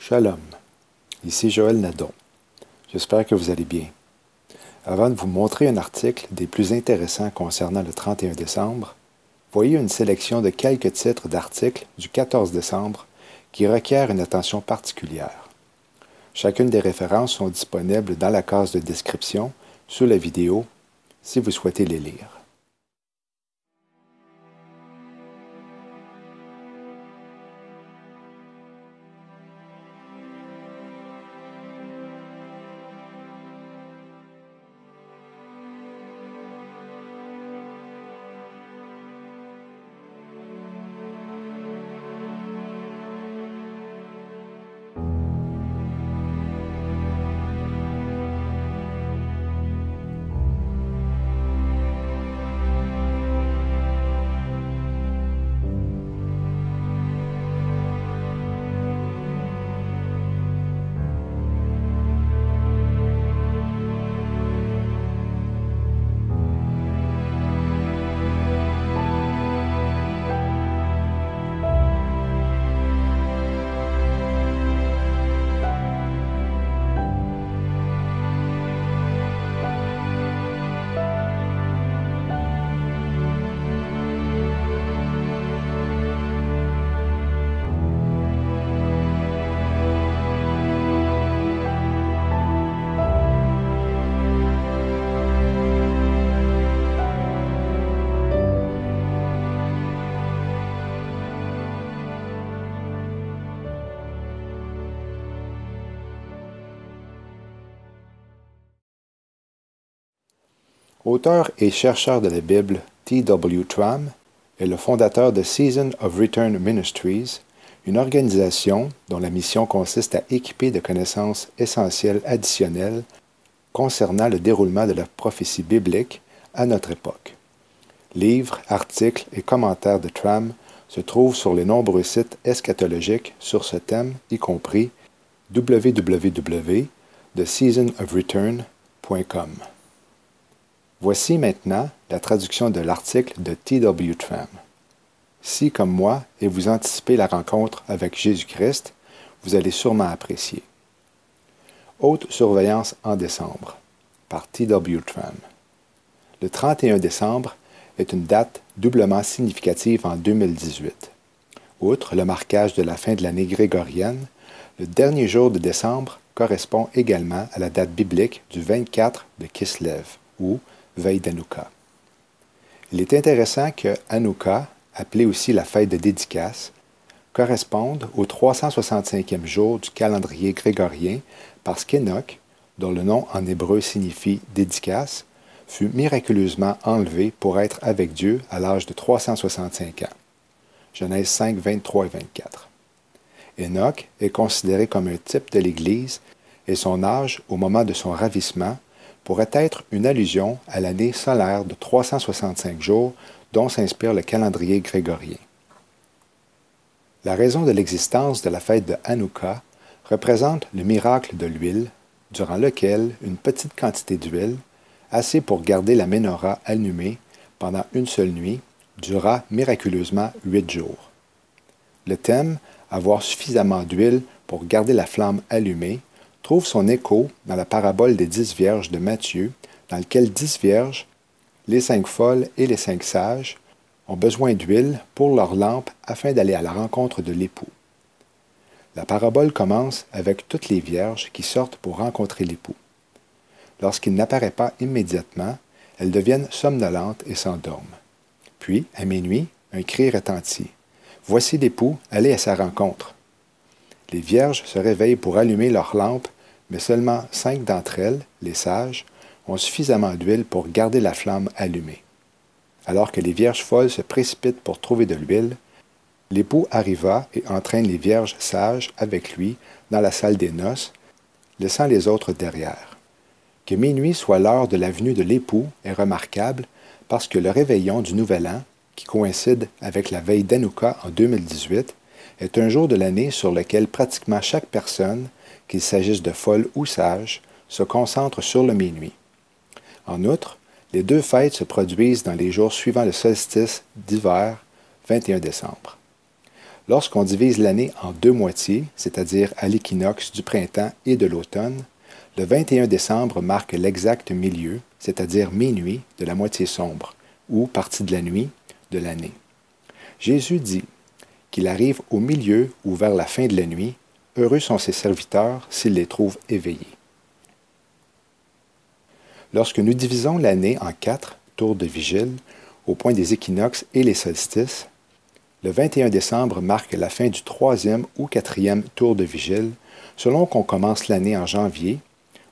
Shalom, ici Joël Nadon. J'espère que vous allez bien. Avant de vous montrer un article des plus intéressants concernant le 31 décembre, voyez une sélection de quelques titres d'articles du 14 décembre qui requièrent une attention particulière. Chacune des références sont disponibles dans la case de description sous la vidéo si vous souhaitez les lire. Auteur et chercheur de la Bible, T.W. Tram est le fondateur de Season of Return Ministries, une organisation dont la mission consiste à équiper de connaissances essentielles additionnelles concernant le déroulement de la prophétie biblique à notre époque. Livres, articles et commentaires de Tram se trouvent sur les nombreux sites eschatologiques sur ce thème, y compris www.theseasonofreturn.com. Voici maintenant la traduction de l'article de T.W. Tram. Si, comme moi, et vous anticipez la rencontre avec Jésus-Christ, vous allez sûrement apprécier. Haute surveillance en décembre, par T.W. Tram. Le 31 décembre est une date doublement significative en 2018. Outre le marquage de la fin de l'année grégorienne, le dernier jour de décembre correspond également à la date biblique du 24 de Kislev, ou veille d'Hanouka. Il est intéressant que Hanouka, appelée aussi la fête de dédicace, corresponde au 365e jour du calendrier grégorien parce qu'Enoch, dont le nom en hébreu signifie dédicace, fut miraculeusement enlevé pour être avec Dieu à l'âge de 365 ans. Genèse 5, 23 et 24. Enoch est considéré comme un type de l'Église et son âge au moment de son ravissement pourrait être une allusion à l'année solaire de 365 jours dont s'inspire le calendrier grégorien. La raison de l'existence de la fête de Hanouka représente le miracle de l'huile, durant lequel une petite quantité d'huile, assez pour garder la menorah allumée pendant une seule nuit, dura miraculeusement 8 jours. Le thème « avoir suffisamment d'huile pour garder la flamme allumée » trouve son écho dans la parabole des 10 vierges de Matthieu, dans lequel 10 vierges, les 5 folles et les 5 sages, ont besoin d'huile pour leur lampe afin d'aller à la rencontre de l'époux. La parabole commence avec toutes les vierges qui sortent pour rencontrer l'époux. Lorsqu'il n'apparaît pas immédiatement, elles deviennent somnolentes et s'endorment. Puis, à minuit, un cri retentit. « Voici l'époux, allez à sa rencontre. » Les vierges se réveillent pour allumer leur lampe, mais seulement 5 d'entre elles, les sages, ont suffisamment d'huile pour garder la flamme allumée. Alors que les vierges folles se précipitent pour trouver de l'huile, l'époux arriva et entraîne les vierges sages avec lui dans la salle des noces, laissant les autres derrière. Que minuit soit l'heure de la venue de l'époux est remarquable parce que le réveillon du Nouvel An, qui coïncide avec la veille d'Hanouka en 2018, est un jour de l'année sur lequel pratiquement chaque personne, qu'il s'agisse de folle ou sage, se concentre sur le minuit. En outre, les deux fêtes se produisent dans les jours suivant le solstice d'hiver, 21 décembre. Lorsqu'on divise l'année en deux moitiés, c'est-à-dire à l'équinoxe du printemps et de l'automne, le 21 décembre marque l'exact milieu, c'est-à-dire minuit de la moitié sombre, ou partie de la nuit de l'année. Jésus dit qu'il arrive au milieu ou vers la fin de la nuit, heureux sont ses serviteurs s'ils les trouvent éveillés. Lorsque nous divisons l'année en 4 tours de vigile, au point des équinoxes et les solstices, le 21 décembre marque la fin du 3e ou 4e tour de vigile, selon qu'on commence l'année en janvier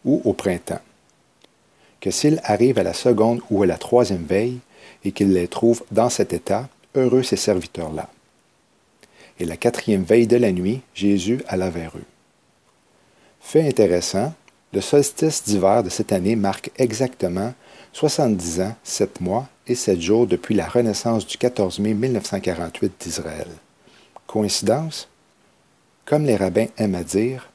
ou au printemps. Que s'il arrive à la seconde ou à la 3e veille et qu'il les trouve dans cet état, heureux ces serviteurs-là. Et la 4e veille de la nuit, Jésus alla vers eux. Fait intéressant, le solstice d'hiver de cette année marque exactement 70 ans, 7 mois et 7 jours depuis la renaissance du 14 mai 1948 d'Israël. Coïncidence? Comme les rabbins aiment à dire,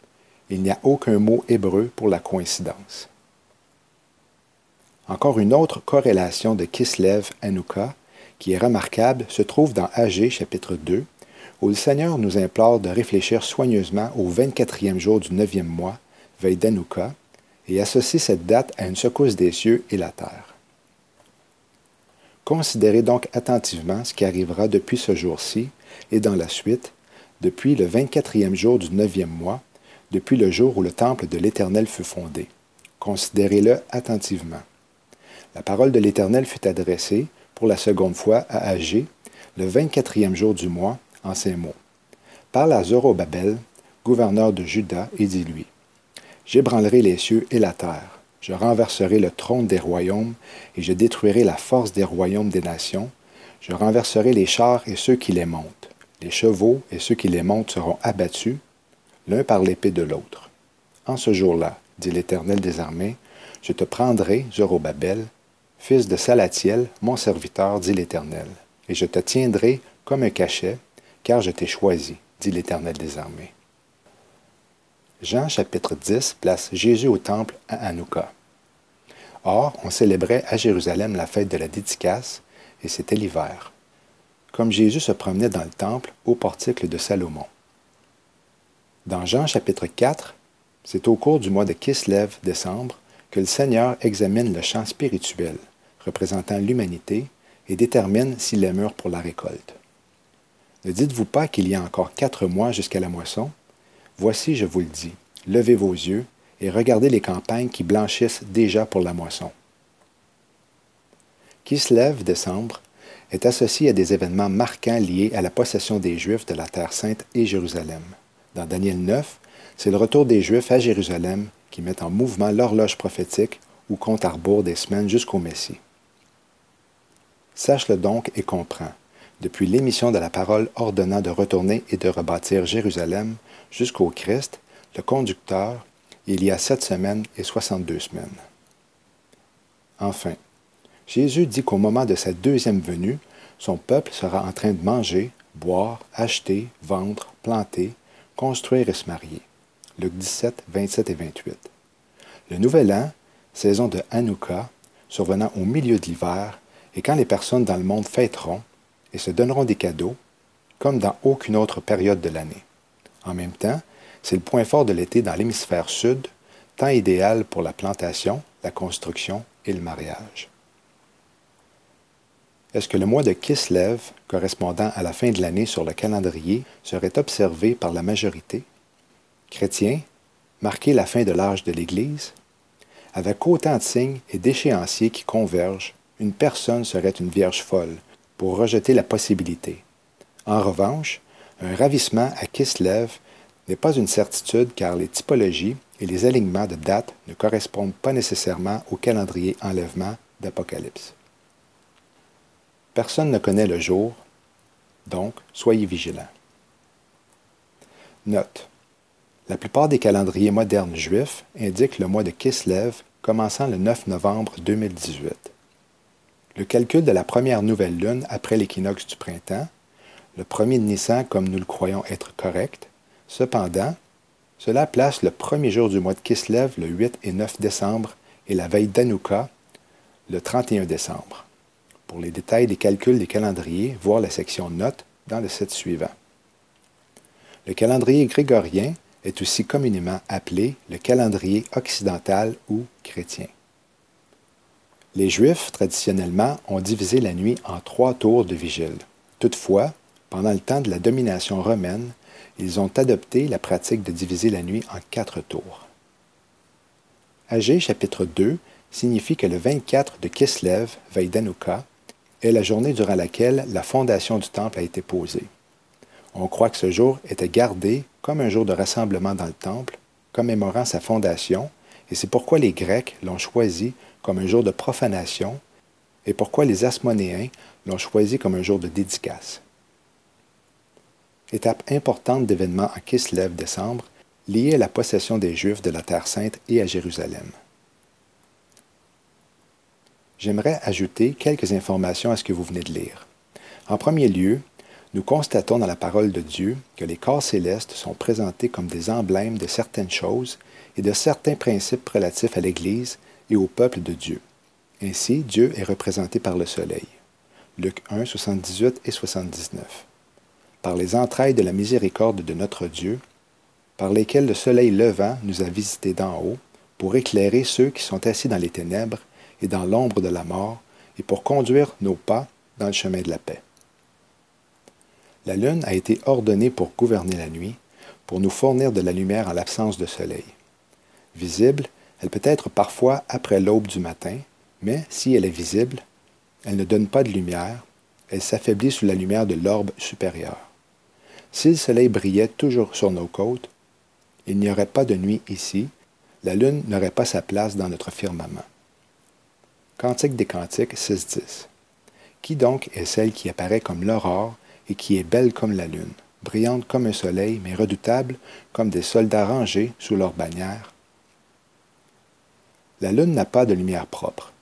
il n'y a aucun mot hébreu pour la coïncidence. Encore une autre corrélation de Kislev-Hanouka qui est remarquable se trouve dans Agé chapitre 2, où le Seigneur nous implore de réfléchir soigneusement au 24e jour du 9e mois, veille d'Hanouka, et associer cette date à une secousse des cieux et la terre. Considérez donc attentivement ce qui arrivera depuis ce jour-ci et dans la suite, depuis le 24e jour du 9e mois, depuis le jour où le temple de l'Éternel fut fondé. Considérez-le attentivement. La parole de l'Éternel fut adressée, pour la seconde fois, à Agé, le 24e jour du mois, en ces mots. Parle à Zorobabel, gouverneur de Juda, et dis-lui, j'ébranlerai les cieux et la terre, je renverserai le trône des royaumes, et je détruirai la force des royaumes des nations, je renverserai les chars et ceux qui les montent, les chevaux et ceux qui les montent seront abattus, l'un par l'épée de l'autre. En ce jour-là, dit l'Éternel des armées, je te prendrai, Zorobabel, fils de Salatiel, mon serviteur, dit l'Éternel, et je te tiendrai comme un cachet, car je t'ai choisi, dit l'Éternel des armées. Jean chapitre 10 place Jésus au temple à Hanouka. Or, on célébrait à Jérusalem la fête de la dédicace, et c'était l'hiver. Comme Jésus se promenait dans le temple au portique de Salomon. Dans Jean chapitre 4, c'est au cours du mois de Kislev, décembre, que le Seigneur examine le champ spirituel, représentant l'humanité, et détermine s'il est mûr pour la récolte. Ne dites-vous pas qu'il y a encore 4 mois jusqu'à la moisson? Voici, je vous le dis, levez vos yeux et regardez les campagnes qui blanchissent déjà pour la moisson. Kislev, décembre, est associé à des événements marquants liés à la possession des Juifs de la Terre sainte et Jérusalem. Dans Daniel 9, c'est le retour des Juifs à Jérusalem qui met en mouvement l'horloge prophétique ou compte à rebours des semaines jusqu'au Messie. Sache-le donc et comprends. Depuis l'émission de la parole ordonnant de retourner et de rebâtir Jérusalem jusqu'au Christ, le conducteur, il y a 7 semaines et 62 semaines. Enfin, Jésus dit qu'au moment de sa deuxième venue, son peuple sera en train de manger, boire, acheter, vendre, planter, construire et se marier. Luc 17, 27 et 28. Le nouvel an, saison de Hanouka, survenant au milieu de l'hiver, et quand les personnes dans le monde fêteront et se donneront des cadeaux, comme dans aucune autre période de l'année. En même temps, c'est le point fort de l'été dans l'hémisphère sud, temps idéal pour la plantation, la construction et le mariage. Est-ce que le mois de Kislev, correspondant à la fin de l'année sur le calendrier, serait observé par la majorité? Chrétiens, marquer la fin de l'âge de l'Église? Avec autant de signes et d'échéanciers qui convergent, une personne serait une vierge folle, pour rejeter la possibilité. En revanche, un ravissement à Kislev n'est pas une certitude car les typologies et les alignements de dates ne correspondent pas nécessairement au calendrier enlèvement d'Apocalypse. Personne ne connaît le jour, donc soyez vigilants. Note. La plupart des calendriers modernes juifs indiquent le mois de Kislev commençant le 9 novembre 2018. Le calcul de la première nouvelle lune après l'équinoxe du printemps, le premier de Nissan comme nous le croyons être correct, cependant, cela place le premier jour du mois de Kislev le 8 et 9 décembre et la veille d'Hanouka le 31 décembre. Pour les détails des calculs des calendriers, voir la section Notes dans le site suivant. Le calendrier grégorien est aussi communément appelé le calendrier occidental ou chrétien. Les Juifs, traditionnellement, ont divisé la nuit en 3 tours de vigile. Toutefois, pendant le temps de la domination romaine, ils ont adopté la pratique de diviser la nuit en 4 tours. Agé chapitre 2 signifie que le 24 de Kislev, Veidanouka, est la journée durant laquelle la fondation du temple a été posée. On croit que ce jour était gardé comme un jour de rassemblement dans le temple, commémorant sa fondation, et c'est pourquoi les Grecs l'ont choisi comme un jour de profanation et pourquoi les Asmonéens l'ont choisi comme un jour de dédicace. Étape importante d'événements en Kislev décembre, liée à la possession des Juifs de la Terre sainte et à Jérusalem. J'aimerais ajouter quelques informations à ce que vous venez de lire. En premier lieu, nous constatons dans la parole de Dieu que les corps célestes sont présentés comme des emblèmes de certaines choses et de certains principes relatifs à l'Église et au peuple de Dieu. Ainsi, Dieu est représenté par le soleil. Luc 1, 78 et 79. Par les entrailles de la miséricorde de notre Dieu, par lesquelles le soleil levant nous a visités d'en haut, pour éclairer ceux qui sont assis dans les ténèbres et dans l'ombre de la mort, et pour conduire nos pas dans le chemin de la paix. La lune a été ordonnée pour gouverner la nuit, pour nous fournir de la lumière en l'absence de soleil. Visible, elle peut être parfois après l'aube du matin, mais si elle est visible, elle ne donne pas de lumière, elle s'affaiblit sous la lumière de l'orbe supérieur. Si le soleil brillait toujours sur nos côtes, il n'y aurait pas de nuit ici, la lune n'aurait pas sa place dans notre firmament. Cantique des Cantiques 6.10. Qui donc est celle qui apparaît comme l'aurore et qui est belle comme la lune, brillante comme un soleil, mais redoutable comme des soldats rangés sous leur bannière? La lune n'a pas de lumière propre.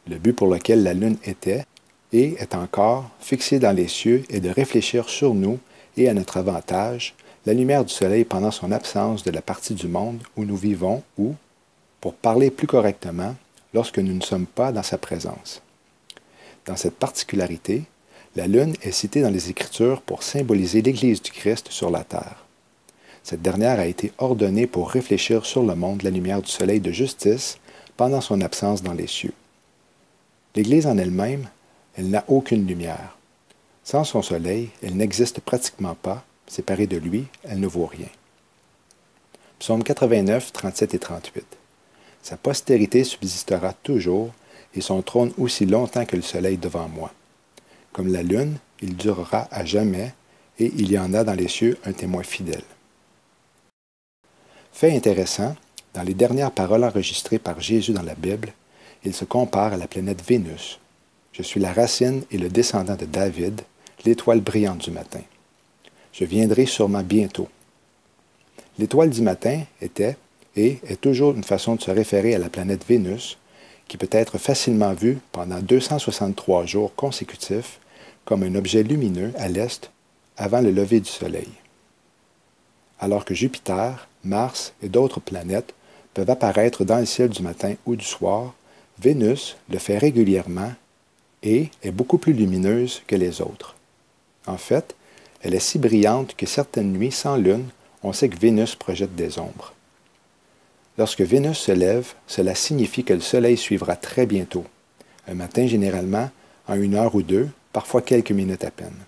Le but pour lequel la lune était et est encore fixée dans les cieux est de réfléchir sur nous et à notre avantage la lumière du soleil pendant son absence de la partie du monde où nous vivons ou, pour parler plus correctement, lorsque nous ne sommes pas dans sa présence. Dans cette particularité, la lune est citée dans les Écritures pour symboliser l'Église du Christ sur la terre. Cette dernière a été ordonnée pour réfléchir sur le monde la lumière du soleil de justice pendant son absence dans les cieux. L'Église en elle-même, elle n'a aucune lumière. Sans son soleil, elle n'existe pratiquement pas. Séparée de lui, elle ne vaut rien. Psaume 89, 37 et 38. Sa postérité subsistera toujours, et son trône aussi longtemps que le soleil devant moi. Comme la lune, il durera à jamais, et il y en a dans les cieux un témoin fidèle. Fait intéressant, dans les dernières paroles enregistrées par Jésus dans la Bible, il se compare à la planète Vénus. Je suis la racine et le descendant de David, l'étoile brillante du matin. Je viendrai sûrement bientôt. L'étoile du matin était et est toujours une façon de se référer à la planète Vénus, qui peut être facilement vue pendant 263 jours consécutifs comme un objet lumineux à l'est avant le lever du soleil. Alors que Jupiter, Mars et d'autres planètes peuvent apparaître dans le ciel du matin ou du soir, Vénus le fait régulièrement et est beaucoup plus lumineuse que les autres. En fait, elle est si brillante que certaines nuits sans lune, on sait que Vénus projette des ombres. Lorsque Vénus se lève, cela signifie que le soleil suivra très bientôt, un matin généralement en 1 heure ou 2, parfois quelques minutes à peine.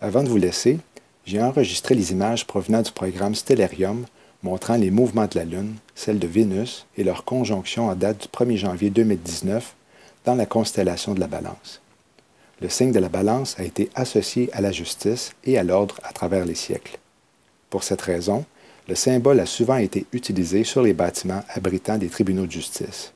Avant de vous laisser, j'ai enregistré les images provenant du programme Stellarium montrant les mouvements de la Lune, celles de Vénus et leur conjonction en date du 1er janvier 2019 dans la constellation de la Balance. Le signe de la Balance a été associé à la justice et à l'ordre à travers les siècles. Pour cette raison, le symbole a souvent été utilisé sur les bâtiments abritant des tribunaux de justice.